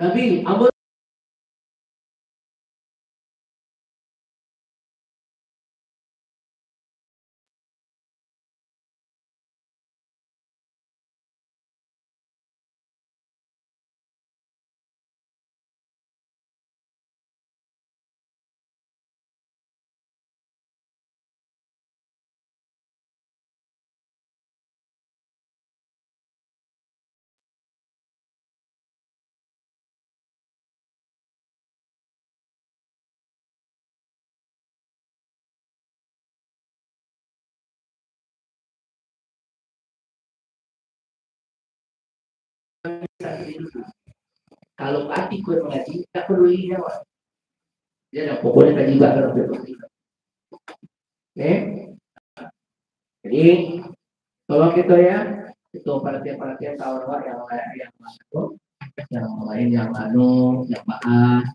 Nabi Abu kalau hati kau mengaji tak perlu jawab. Dia dah pokoknya kaji juga kalau dia pasti. Oke. Jadi tolong kita ya itu perhatian kawan-kawan yang lain yang anu yang maaf.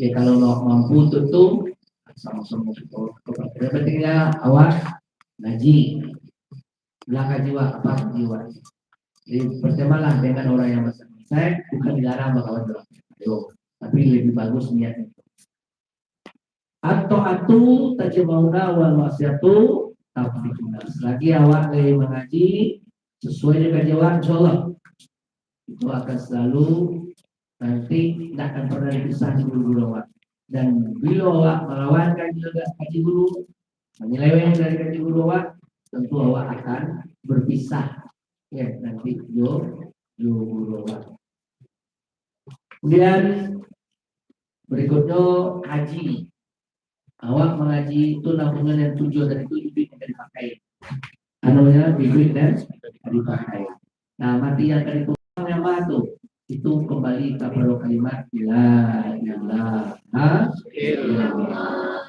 Ya kalau mampu tutup sama-sama itu. Yang pentingnya awas ngaji. Belakang jiwa apa jiwa. Jadi bertemalah dengan orang yang masih saya bukan dilarang berkawan dalam video, tapi lebih bagus niatnya. Atau tajamauna wal masyatu tafiquna. Selagi awak mengaji sesuai dengan jawaban insyaallah itu akan selalu nanti tidak akan pernah dipisah di guru awak. Dan bila awak melawankan juga kaji guru, menyeleweng dari kaji guru awak, tentu awak akan berpisah ya nanti guru awak. Kemudian berikutnya haji. Awak mengaji itu nabungan yang tujuan dari itu duit yang dipakai. Anunya duit dan dipakai. Nah mati yang dari tukang yang batu itu kembali kepada kalimat la ilaha illallah. La ilaha illallah.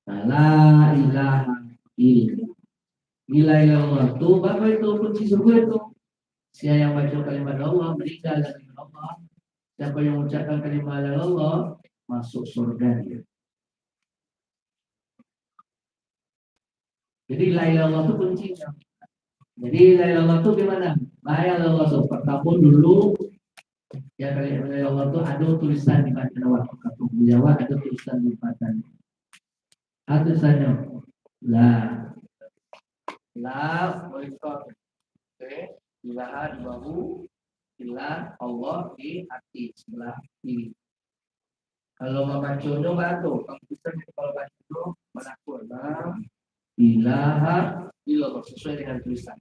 La ilaha itu apa itu kunci surga itu. Siapa yang baca kalimat Allah meninggal dari Allah. Siapa yang mengucapkan kalimat Allah masuk surga dia. Jadi la ilaha illallah itu kuncinya. Jadi la ilaha illallah itu gimana? La ilaha illallah itu pertama dulu ya la ilaha illallah itu ada tulisan di pada waktu katung Jawa ada tulisan di pada. Ada tulisannya la ilaha di bahu ilah Allah di hati sebelah kiri. Kalau membacanya batu, kalau bisa kalau baca menakut ilaha illallah sesuai dengan tulisan.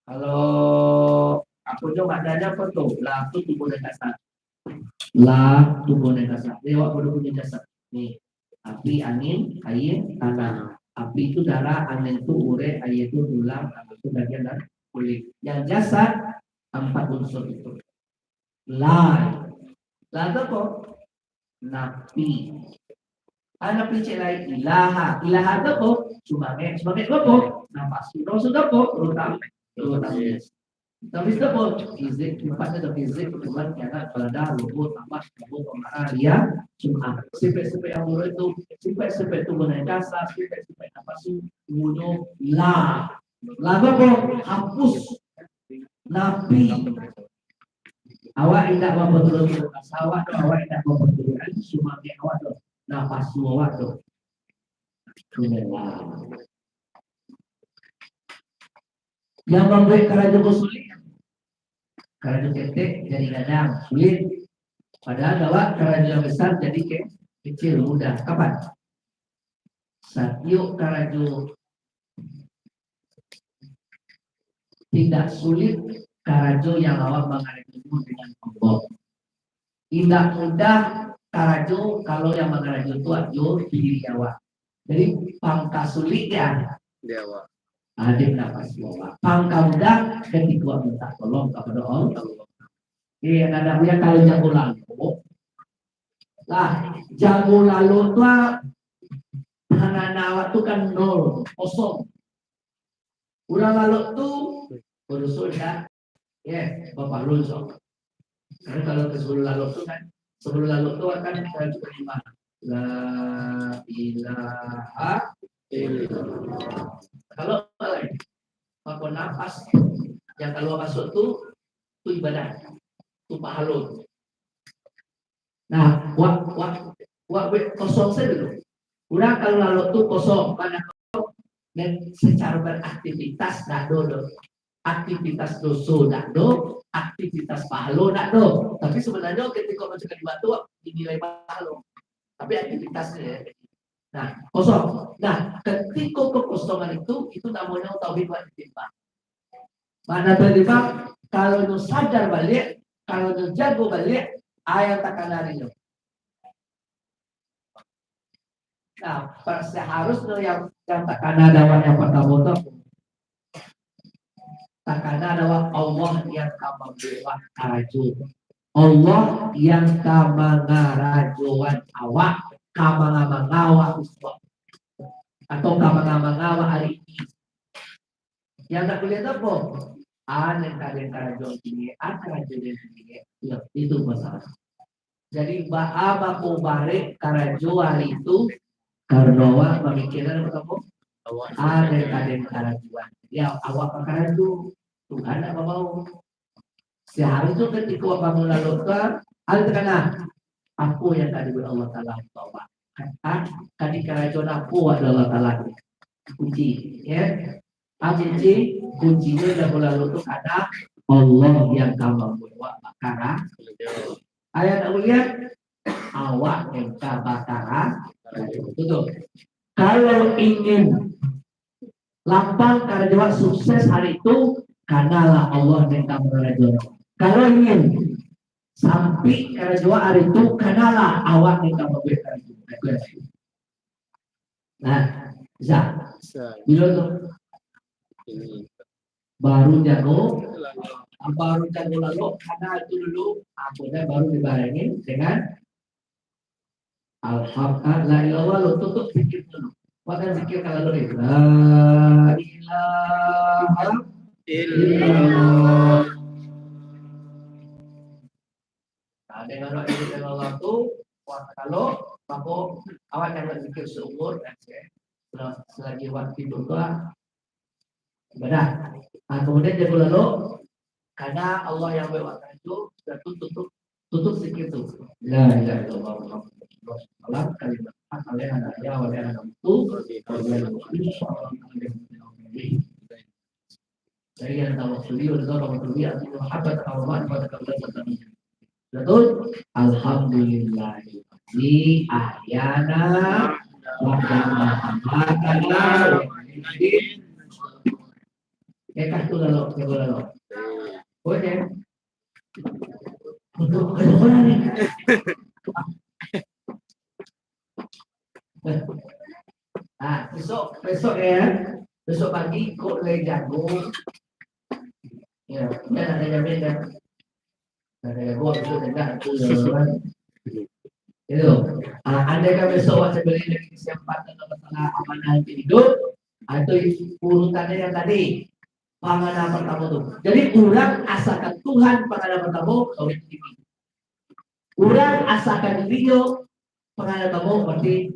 Kalau aku coba bacanya apa tuh? La itu tubuh dan kasar. La tubuh dan kasar. Dewa bodoh punya jasad. Nih, api, angin, air, tanah. Api itu darah, angin itu ure, air itu tulang, tanah itu bagian dan kulit. Yang jasad 4 unsur itu. La itu apa? Napi. Anak pincik lain ilaha itu apa? Sebagai apa? Nafas. Sudah apa? Terutama. Tapi sebab fizik tempatnya ada fizik kemudian karena pada lubuk tambah lubuk dia cuma sampai yang mulai itu sampai itu benar kasar sampai apa sih muncul la apa hapus napi awak tidak memperturutkan awak tidak memperturutkan cuma dia awak tu nafas awak tu yang membuat kerajaan sulit kerajaan ketek jadi gadang sulit padahal bahwa kerajaan besar jadi kecil mudah kapan saat yuk kerajaan tidak sulit kerajaan yang awak mengarahkan dengan Allah tidak mudah kerajaan kalau yang mengarahkan itu ajo diri awak jadi pangka sulit ya awak adik nafas awak pangka mudah ketika minta tolong kepada Allah. Iya, kadang-kadang kalau jago lalu, lah jago lalu tuh tangan awak tuh kan 0, kosong. Udah lalu tuh urusan ya, bapak lulus. Karena kalau ke sebelum lalu tuh kan, sebelum lalu tuh akan kita juga di mana? La ilaha illallah. Kalau pakai nafas, yang kalau masuk tuh ibadah. tu pahalun. Nah, kosong saja dulu. Udah kalau lalu tuh kosong, pada kosong dan secara beraktivitas dah dulu. Aktivitas doso dah do, aktivitas pahala dah do. Tapi sebenarnya ketika masuk ke batu dinilai pahala. Tapi aktivitasnya. Nah, kosong. Nah, ketika kekosongan itu namanya tauhid wa ittiba. Mana terlibat kalau lu sadar balik, kalau lu jago balik, ayat takkan lari. Nah, seharusnya yang takkan ada yang pertama itu takkan ada Allah yang kama buat karaju. Allah yang kama ngarajuan awak, kama ngawa uswa atau kama ngawa hari ini. Yang tak boleh apa? Aneh kalian karajuan tinggi, karajuan tinggi. Ya, itu masalah. Jadi bahwa balik karajuan itu karena pemikiran berapa? Ada karajuan. Ya awak karajuan Tuhan apa mau? Seharusnya ketika awak melakukan hal terkena aku yang tadi Allah Taala taubat. Tadi karajuan aku adalah Allah Taala kunci. Ya, kuncinya yang melakukan ada Allah yang kamu buat bakara. Ayat lihat awak yang bakara. Betul. Kalau ingin lapang karena sukses hari itu, karenalah Allah yang kamu belajar. Kalau ingin sampai karena hari itu, karenalah awak yang kamu belajar. Nah, bisa. Bila tu baru jago lalu karena itu dulu akhirnya baru dibarengin dengan alhamdulillah lo tutup pikir dulu. Bahkan zikir kalau lo la ilaha illallah. Nah, dengan doa ini dengan Allah itu kalau maka awak jangan zikir seumur dan selagi waktu itu ibadah. Nah, kemudian dia lalu karena Allah yang berwakil itu sudah tutup zikir itu. La ilaha illallah. Salam kalimat kalian ada ya walian ada itu dari yang tahu suri atau suri atau apa tawaran pada kabupaten betul alhamdulillah di ahyana wa amatana tu lalu boleh untuk kedepan nih. Nah, besok ya, besok pagi kok le jago. Ya, dan ada jamin kan. Ada jago itu tidak itu. Andai kan besok saya beli lagi kesempatan masalah amanah hidup atau urutannya yang tadi panganan pertama itu. Jadi kurang asalkan Tuhan panganan pertama tauhid ini. Kurang asalkan video panganan pertama berarti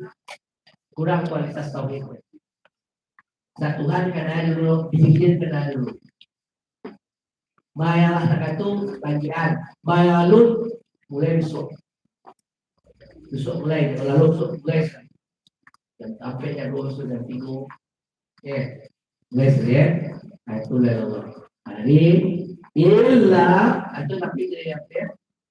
kurang kualitas tauhid. Nah Tuhan kena dulu, dibikin kena dulu. Mayalah tak itu bagian, mayalu mulai besok mulai, lalu besok mulai. Dan sampai yang 2 sudah 3, mulai ya. Nah itu lalu. Hari illa itu tapi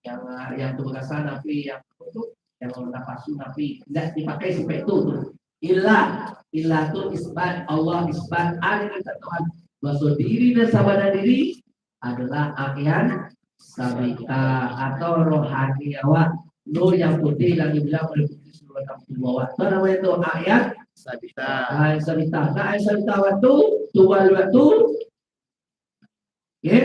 yang tugasan tapi yang itu yang nafasu tapi tidak dipakai sampai itu tuh. Illa itu isbat Allah isbat ada Tuhan bahwa diri dan sabana diri adalah akhyan sabika atau rohani awak nur yang putih lagi bilang oleh putih seluruh kampung bawah itu namanya itu akhyan sabita nah sabita waktu tuwal waktu ya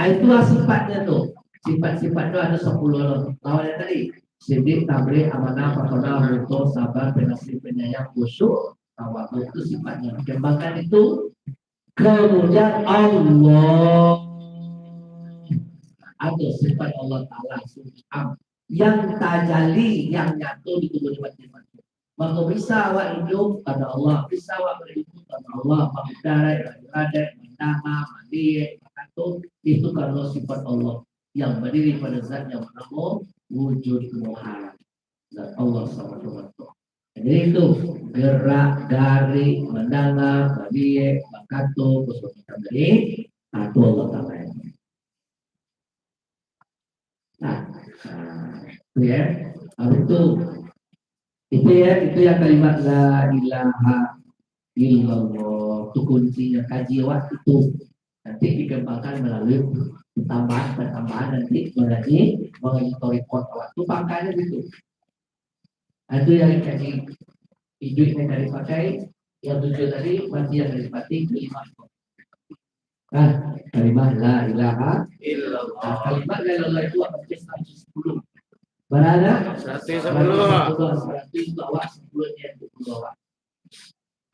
itulah sifatnya tuh sifat-sifat itu ada 10 lawannya tadi sidik, tabligh, amanah, pakoda, butuh, sabar, penasih, penyayang, khusyuk, tawadhu itu sifatnya. Kembangkan itu kemudian Allah atau sifat Allah Taala yang tajali yang nyatu di tubuh jiwa. Maka bisa awak hidup karena Allah, bisa awak beribadah karena Allah, mengudara, ibadah, menama, mandi, itu karena sifat Allah. yang berdiri pada zat yang bernama wujud muhal, zat Allah SWT. Jadi itu gerak, garik, mendengar, berdiri, bakato, kesulitan dari itu Allah Ta'ala. Nah, itu ya. Itu ya, itu yang kalimat la ilaha illallah. Itu kuncinya kaji waktu itu. Nanti dikembangkan melalui tambahan nanti menjadi monitorikot waktu pangkanya gitu. Itu yang jadi hidup yang dari pakai yang tujuh tadi mati yang dari mati kelima. Nah, kalimat la ilaha illallah. Nah, kalimat la ilaha itu akan jadi 10. Berada 110 bawah sebelumnya 20 bawah.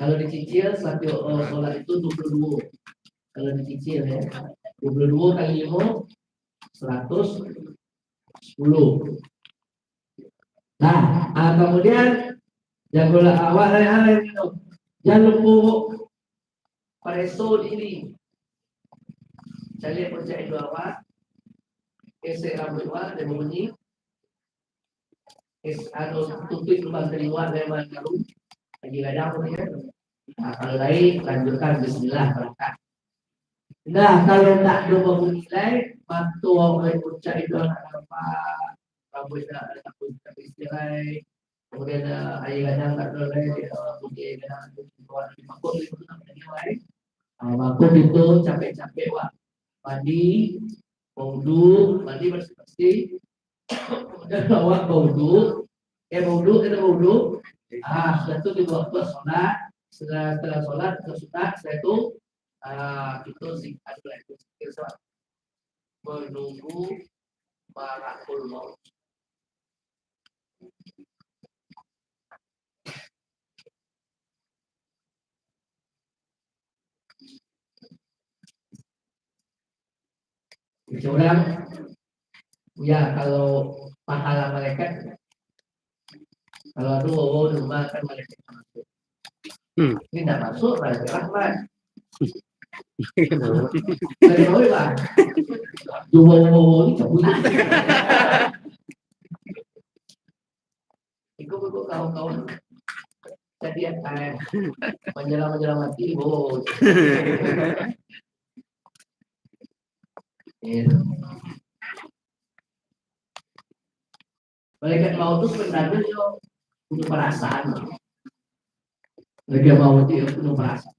Kalau dicicil satu sholat itu 22. Kalau dicicil ya 22 kali 5 110. Nah, kemudian jangan awal itu jangan lupa pareso ini. Saya lihat percaya itu apa? Ese rambutnya dan bunyi. Tutup lubang telinga dari mana karu? Lagi ada apa ya? Nah, kalau lain lanjutkan Bismillah berangkat. Nah, kalau tak lupa bunyi lain, bantu orang ucap itu anak apa? Rambutnya takut istirahat. Kemudian air kadang tak boleh bunyi kadang makut itu namanya lain. Makut itu capek-capek wak mandi, mandi bersih-bersih. Dan bawa wudu setelah itu dibawa ke sholat. Setelah sholat setelah itu zikir itu zikir menunggu malakul maut. Orang ya kalau pahala malaikat kalau ada rumah kan malaikat masuk. Ini tidak masuk malaikat rahmat. Saya tahu lah. Dua ini cabut. Ikut kawan-kawan. Jadi akan menjelang mati. Malaikat maut itu sebenarnya dia punya perasaan. Malaikat maut itu punya perasaan.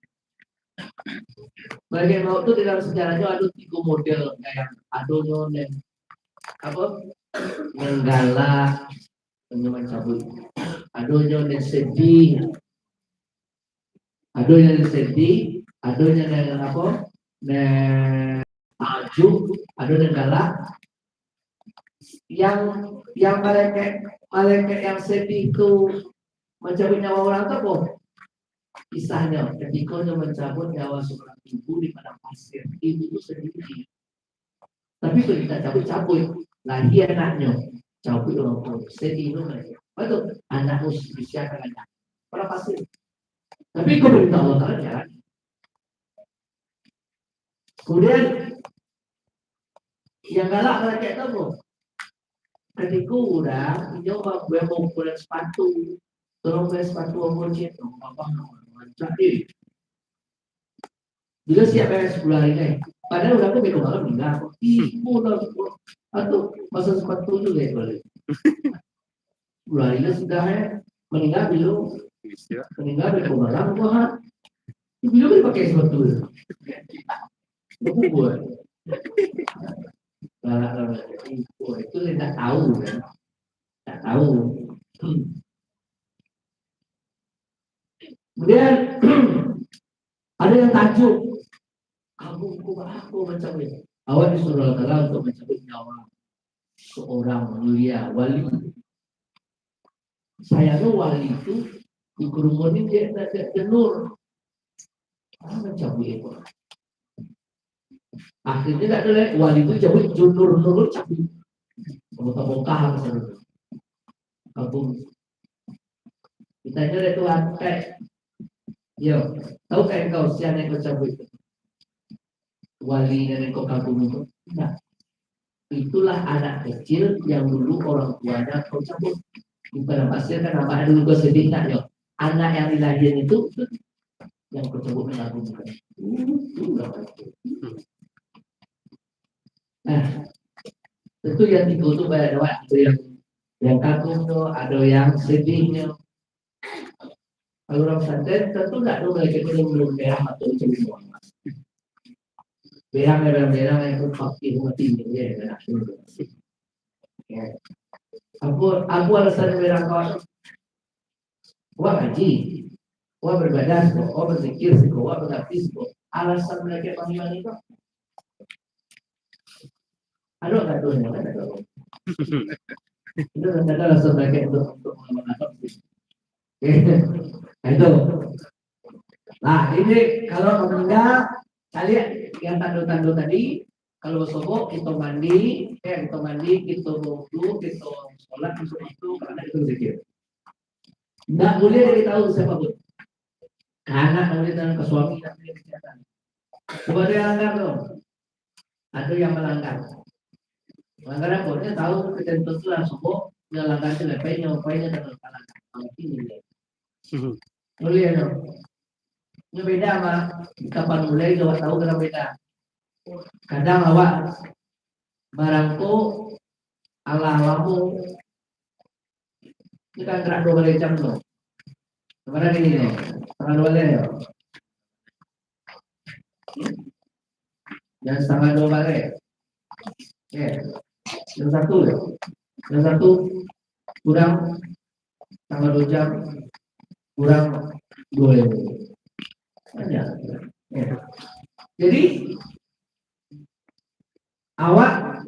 Malaikat maut itu dalam sejarahnya ada 3 model kayak adonya dan apa? Menggalak, mencabut. Adonya dan sedih. Adonya dan apa? Tajuk, adonya galak. Yang malaikat yang sedih itu mencabut nyawa orang itu apa? Kisahnya ketika dia mencabut nyawa seorang ibu di padang pasir. Ibu itu sendiri. Tapi kalau kita cabut lagi anaknya cabut orang tua sedih itu mereka. Betul anak usia kan anak padang pasir. Tapi kalau kita Allah Taala jalan. Kemudian yang galak malaikat itu apa? Ketika udah nyoba gue mau pulang sepatu, tolong beli sepatu umur itu, apa jadi? Bila siap beres 10 hari nih, padahal udah aku besok malam meninggal, ibu udah atau masa sepatu juga ya boleh. 10 hari sudah meninggal belum? Meninggal besok malam gua belum dipakai sepatu. Aku buat. Itu tidak tahu kan? Tidak tahu. Kemudian ada yang tajuk, aku macam ini. Awak disuruh Allah untuk mencabut nyawa seorang mulia wali. Saya tuh wali itu dikerumunin dia nur. Mencabut itu. Akhirnya tidak ada wali itu cabut nur cabut. Bongkar misalnya. Kampung. Kita ada Tuhan kayak, yo, tahu kayak kau siapa yang kau cabut itu? Wali dari kau kampung itu? Nah, itu itulah anak kecil yang dulu orang tuanya kau cabut. Bukan pasir kan apa dulu kau sedih nak yo. Anak yang dilahirin itu yang kau cabut mengaku bukan. Nah, tentu yang dikutuk banyak ada yang kagumnya, ada yang sedihnya. Kalau orang santai tentu nggak tahu mereka itu belum merah atau cemburu. Berang yang pasti mati dia nak. Aku alasan berang kau. Wah haji, wah beribadah, wah berzikir, wah berarti alasan mereka panggilan itu. Ada nggak tuh yang ada? Itu ada alasan mereka untuk mengamalkan. Itu. Nah ini kalau meninggal kalian yang tanda-tanda tadi kalau sobo kita mandi, kita wudu, kita sholat itu karena itu zikir. Nggak boleh diberitahu siapapun. Anak boleh ke suami, tak boleh kelihatan. Coba dia langgar tuh. Ada yang melanggar. Melanggar apa? Dia tahu ketentuan itu langsung dia langgar itu lepainya dan melanggar. Ini dia. Boleh dong. Ini beda sama kapan mulai jawab tahu kenapa beda. Kadang awak barangku ala-alamu ini kan gerak 2 jam loh. Kemarin ini loh, setengah 2 loh. Dan setengah 2 balik. Ya, yang satu kurang setengah 2 jam kurang 2 jam. Ya. Jadi awak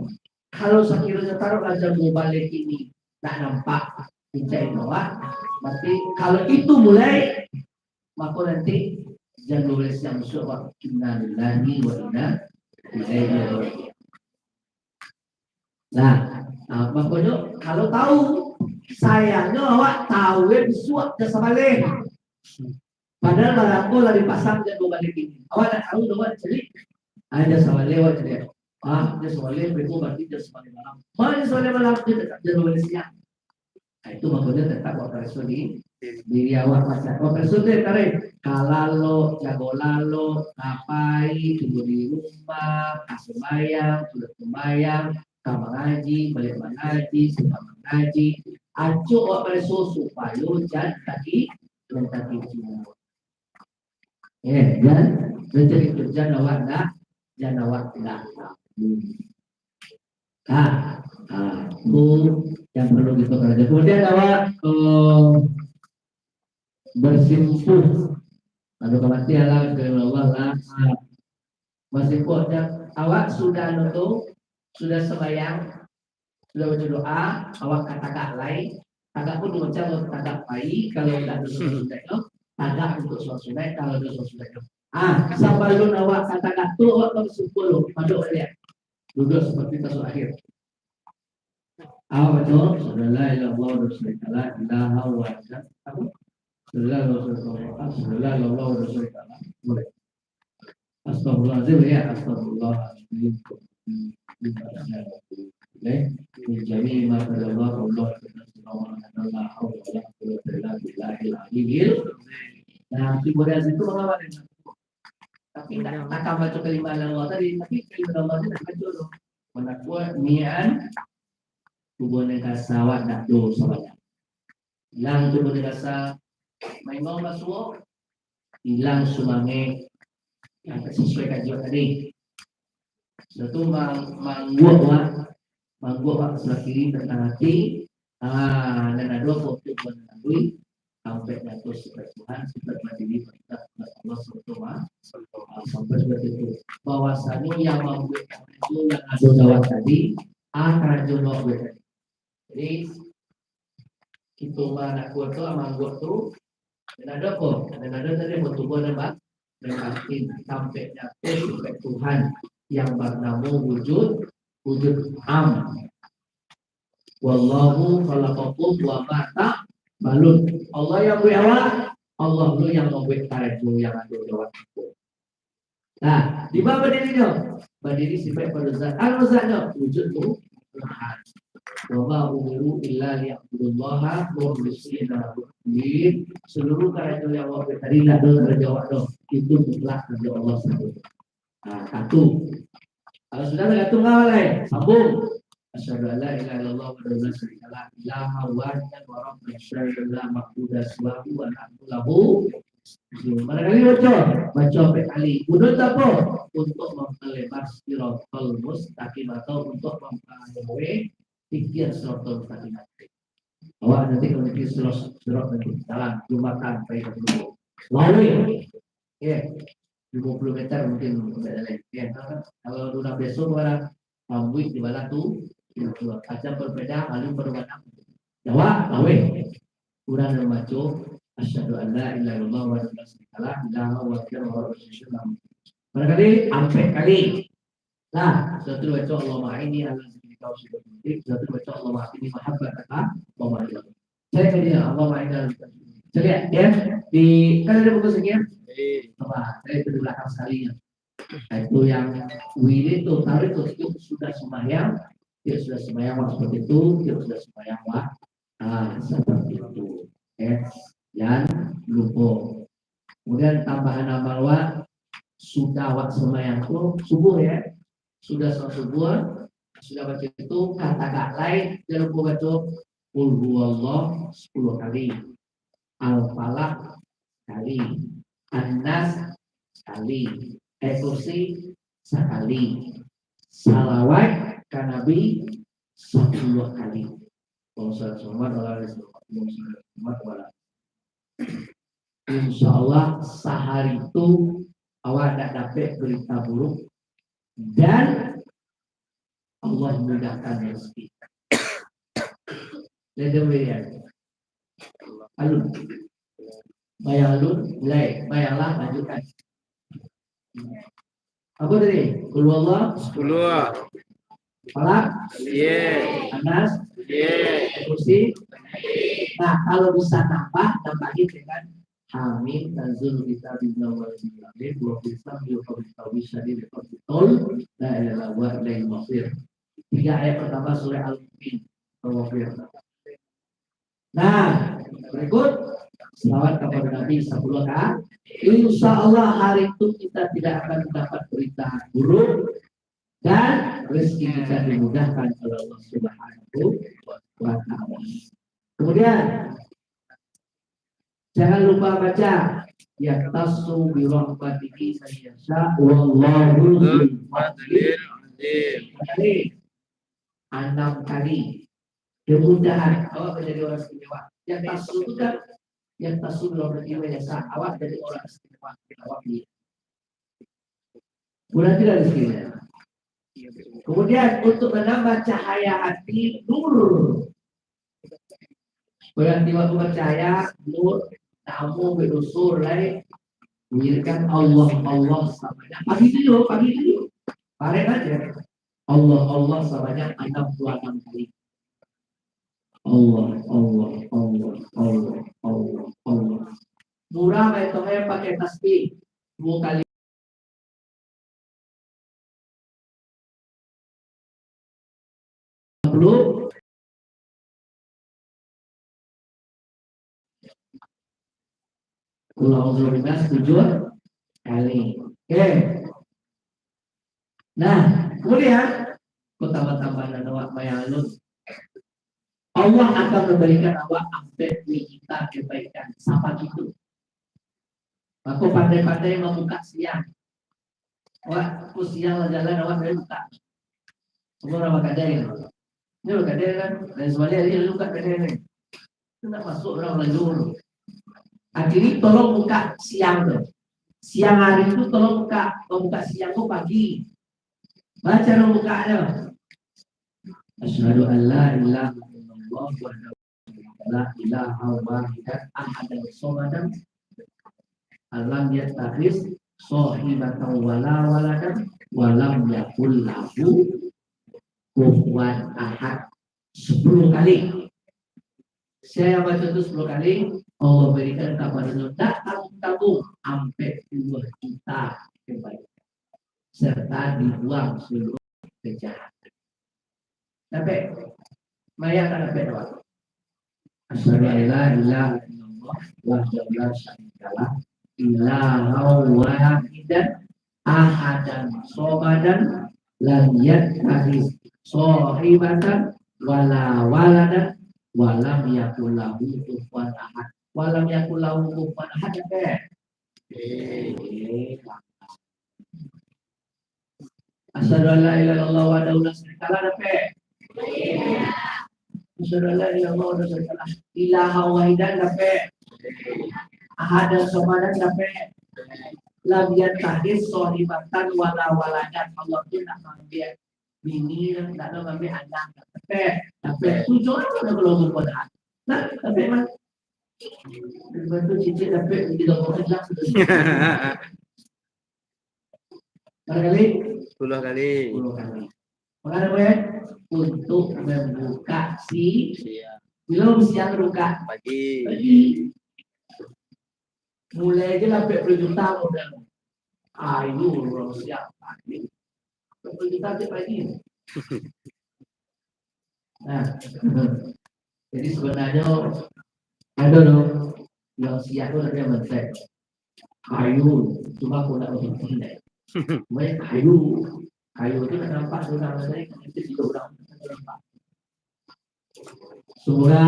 kalau sekiranya taruh aja mau balik ini tak nampak pincai awak, berarti kalau itu mulai maka nanti jangan boleh yang masuk waktu innalillahi wa inna ilaihi raji'un. Nah, makanya kalau tahu sayangnya awak tahu disuap jasa balik. Padahal barangku lagi pasang dan balik ini. Awak tak tahu awak jadi ada sama lewat dia. Dia soalnya berikut berarti dia soalnya malam. Mana soalnya malam dia tetap jadi siang. Nah, itu makanya tetap operasi di diri awak macam operasi itu tarik. Kalau jago lalu, ngapai, tunggu di rumah, kasih bayang, sudah sembayang, kamar ngaji, balik mengaji, sedang mengaji. Acuh operasi supaya jangan kaki dan kaki semua. Dan mencari kerja awak nak, jangan awak tidak. Itu yang perlu kita pelajari. Kemudian awak bersimpuh. Lalu kematian lah, Allah lah. Bersimpuhnya awak sudah nutup, sudah sembahyang, sudah berdoa, awak katakan lain. Agak pun diucap tagak baik kalau tidak sudah tagak untuk sudah kalau sudah. Sampai lu awak katakan tu awak bersyukur pada dia. Duduk seperti tasuk akhir. Awak betul, saudara ilah Allah Rasulullah ilaha wa apa? Saudara Allah Rasulullah. Boleh. Astagfirullahaladzim ya, astagfirullahaladzim. Menjadi mata Allah Nah, kemudian itu mengawal tapi tidak akan baca kelima Allah tadi, tapi kelima Allah itu tidak dulu. Menakuat nian hubungan kasawat nak do sahaja. Hilang hubungan kasa, main mau masuk, hilang sumange yang sesuai kajian tadi. Satu mangguak sebelah kiri tentang hati, dan ada dua foto menandui sampai jatuh sebagai Tuhan sebagai mandiri perintah Allah SWT sampai seperti itu. Bahwasanya yang membuat itu yang ada jawab tadi akan jodoh tadi. Jadi itu mana kuat tu amal kuat tu dan ada kok dan ada tadi bertubuh nampak berarti sampai jatuh sebagai Tuhan yang bernama wujud am. Wallahu khalaqakum wa ma ta'malun. Allah yang buat Allah lu yang membuat tarikmu yang ada jawab. Nah, di bawah berdiri dong. Berdiri sifat pada zat. Al-Zat wujud tu Tuhan. Wa ma umiru illa liya'budullaha mukhlishina lahu-d-din. Seluruh kerajaan yang Allah tadi tak ada terjawab doh. Itu mutlak dari Allah SWT. Nah, satu. Kalau sudah satu ngawal lain, sambung. Asyhadu an la ilaha illallah wa la syarika lah ilaha wahdan wa rabbana syarika la ma'budu siwahu wa na'budu lahu. Barangkali baca sampai kali. Untuk apa? Untuk memperlebar siratal mustaqim atau untuk memperoleh pikir siratal mustaqim. Awak nanti kalau pikir sirat nanti jalan jumatan baik dulu. Lalu ya 50 meter mungkin jalan. Ya, kalau sudah besok orang ambil di mana tuh kaca berbeda lalu berwarna. Jawab, lawe. Kurang membaca asyhadu an la ilaha illallah wa la ilaha illallah. Barangkali sampai kali. Nah, satu baca Allahumma inni ala zikrika wa syukrika. Satu baca Allahumma inni mahabbataka wa ma'rifatuka. Saya kerja Allahumma inni ala zikrika. Coba ya di kan ada buku sekian. Coba saya itu di belakang sekalinya. Nah, itu yang wirid itu tarik itu sudah sembahyang, dia sudah sembahyang seperti itu, dia sudah sembahyang seperti itu. Dan lupa. Kemudian tambahan amal sudah sembahyang itu subuh ya, sudah sholat subuh, sudah baca itu kata lain jangan lupa baca qul huwallah 10 kali, al-falaq sekali, an-nas sekali, kursi sekali, salawat ke Nabi 10 kali. Insya Allah sehari itu awak tidak dapat berita buruk dan Allah mudahkan rezeki. Lihat alun, mulai, bayanglah lanjutkan. Apa tadi? Kulullah, Falak, Anas, kursi. Nah, kalau bisa nambahin dengan Amin tanzul kita bina wal bilamin wa bisa biqawi syadid qatul la ilaha wa la ilaha. 3 ayat pertama surah Al-Mu'min. Nah, berikut selawat kepada Nabi 10 kali. Insya Allah hari itu kita tidak akan mendapat berita buruk dan rezeki kita dimudahkan oleh Allah Subhanahu wa Ta'ala. Kemudian jangan lupa baca yaqtasu bi rahmatihi sayyasha wallahu dzul fadlil azim. 6 kali kemudahan awak menjadi orang istimewa. Yaqtasu itu kan yaqtasu bi rahmatihi sayyasha, awak jadi orang istimewa. Awak ini mudah tidak rezekinya. Kemudian untuk menambah cahaya hati nur. Berarti waktu percaya nur kamu berusur lain menjadikan Allah samanya pagi itu bareng aja Allah samanya 66 kali Allah murah metode pakai tasbih 2 kali belum Pulau Zurinas 7 kali. Oke. Nah, kemudian tambah-tambahan awak bayalun. Allah akan memberikan awak update kita kebaikan. Siapa gitu? Aku pandai-pandai membuka siang. Awak siang jalan awak dari buka. Semua orang kadang. Ini orang kadang kan. Dan sebenarnya dia luka kadang ni. Tidak masuk orang lajur. Akhirnya tolong buka siang tuh. Siang hari itu tolong buka siang tuh pagi. Baca dong bukanya. Asyhadu an la ilaha illallah wa la ilaha wahidan ahadan somadan alam yattakhis sahibatan wala waladan walam yakul lahu kufuwan ahad. 10 kali. Saya baca itu 10 kali. Allah berikan kepada kita tak tabung sampai 2 juta kebaikan serta dibuang seluruh kejahatan. Dapat maya tak dapat doa. Asyhadu an la ilaha illallah wahdahu la syarikalah ilahau wahidan ahadan somadan lam yattakhidz shahibatan wala waladan walam yakul lahu kufuwan ahad. Walam yakul lahu kufuwan ahad dapat. Asyhadu an la ilaha illallah wahdahu la syarikalah dapat. Asyhadu an la ilaha illallah wahdahu la syarikalah ilaha wahidan dapat. Ahad somadan dapat. Lam yattakhidz shahibatan wala waladan. Allah tu nak ambil bini dan tak nak ambil anak. Dapat tujuh orang nak keluar pada. Nah, dapat mah. Lepas tu cicit dapat 30 jelas. Berapa kali? 10 kali. 10 kali. Maka apa ya? Untuk membuka belum siang buka pagi. Mulai aja lah 40 juta udah. Ayo orang siap pagi. 40 juta tiap pagi. Nah, jadi sebenarnya ada dong yang siap itu ada menteri. Kayu cuma aku nak untuk pindah. Mereka kayu itu tak nampak orang dari itu juga orang nampak. Semoga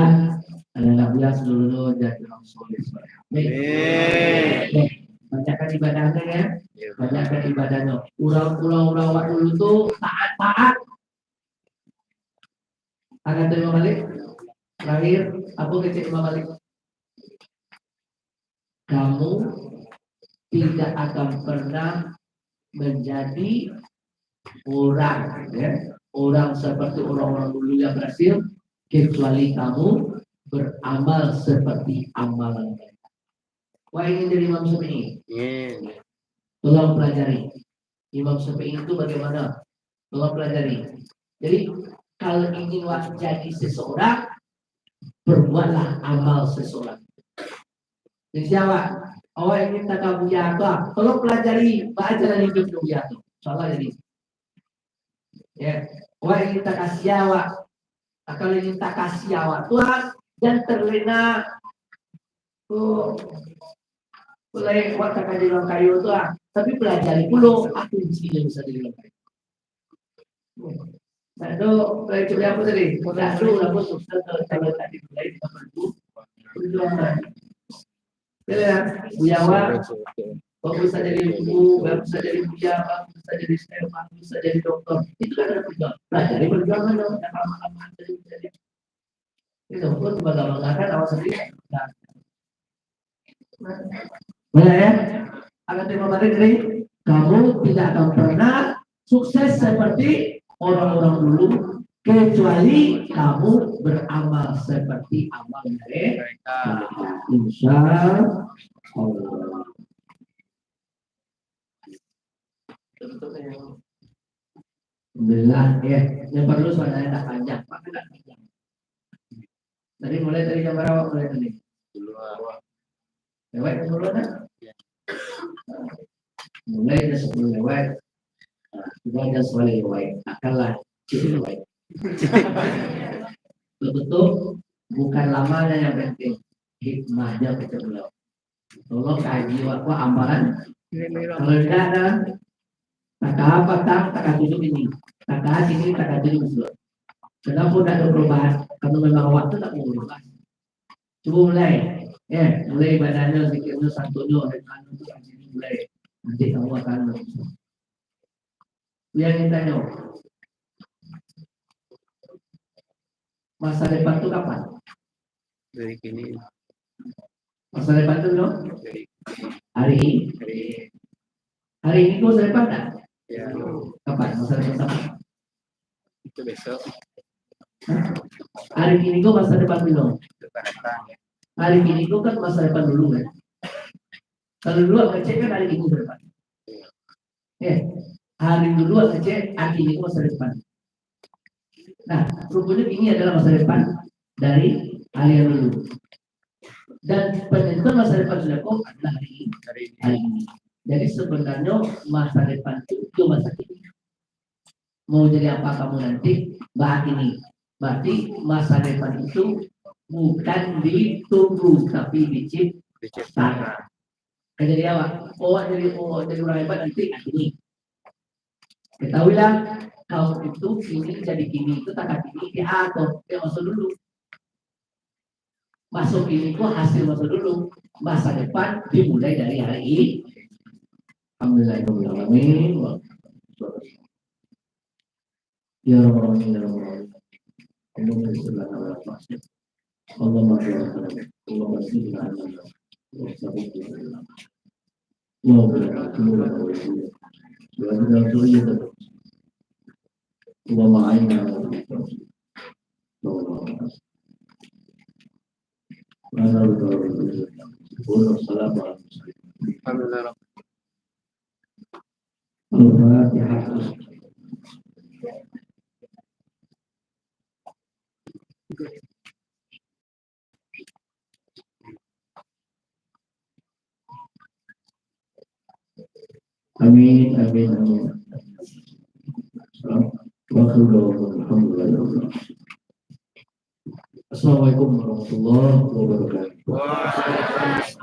anak biasa seluruh jadi orang soleh. Banyakkan ibadahnya ya, banyakkan ibadahnya. Urang waktu dulu tuh taat. Akan terima balik. Terakhir, apa kata Imam Malik? Kamu tidak akan pernah menjadi orang, ya, orang seperti orang-orang dulu yang berhasil, kecuali kamu beramal seperti amalan mereka. Wah, ini dari Imam Syafi'i. Tolong pelajari. Imam Syafi'i itu bagaimana? Tolong pelajari. Jadi kalau ingin jadi seseorang, perbuatlah amal seseorang. Jadi siapa? Awak ingin tak punya apa? Tolong pelajari baca dan hidup dunia itu. Soalnya jadi. Ya, awak ingin tak kasih awak. Kalau ingin tak kasih awak Tuhan dan terlena. Boleh awak tak jadi orang kayu Tuhan. Tapi pelajari dulu aku mesti bisa jadi orang kayu. Nah, itu coba apa tadi? Mudah dulu aku sukses kalau tadi mulai sama itu. Perjuangan. Ya, Buyawa, Bapak bisa jadi ibu, Bapak bisa jadi buya, Bapak bisa jadi staf, Bapak bisa jadi dokter. Itu kan ada perjuangan. Pelajari perjuangan dong, yang lama-lama jadi. Itu pun bagaimana awal sendiri. Benar ya? Akan terima balik dari kamu tidak akan pernah sukses seperti orang-orang dulu kecuali kamu beramal seperti amal mereka. Insya Allah. Alhamdulillah ya. Yang perlu suaranya tak panjang, maka tak panjang. Tadi mulai dari jam berapa mulai tadi? Lewat ke 10 dah? Mulai ke 10 lewat. Kita ada soal lewat. Akanlah itu lewat. Betul-betul bukan lamanya yang penting, hikmahnya kita beliau. Tolong kaji waktu amalan. Kalau tidak ada tak tujuh ini, tak ini, tak tujuh musuh. Kenapa tidak ada perubahan? Kalau memang waktu tak mau berubah. Coba mulai, mulai badannya zikirnya santunya dan itu mulai. Nanti kamu akan yang kita tahu. Masa depan itu kapan? Dari kini. Masa depan itu no? Hari ini. Hari ini itu masa depan tak? Ya. Kapan? Masa depan kapan? Itu besok. Hari ini itu masa depan dulu. Hari ini itu kan masa depan dulu kan? Kalau dulu ngecek kan hari ini depan. Hari dulu ngecek hari ini itu masa depan. Nah, rupanya ini adalah masa depan dari hari yang dulu. Dan penentuan masa depan sudah adalah hari ini. Jadi sebenarnya masa depan itu masa kini. mau jadi apa kamu nanti, bahas ini. Berarti masa depan itu bukan ditunggu tapi diciptakan. Jadi apa? Jadi orang hebat nanti ini. Ketahuilah kamu itu ini jadi gini itu tak ini diatur, masuk dulu. Masuk ini itu hasil masuk dulu. Masa depan dimulai dari hari ini. Alhamdulillahirobbilalamin. Ya Allah, ya Allah. Allah Amin, amin, amin. Assalamualaikum warahmatullahi wabarakatuh.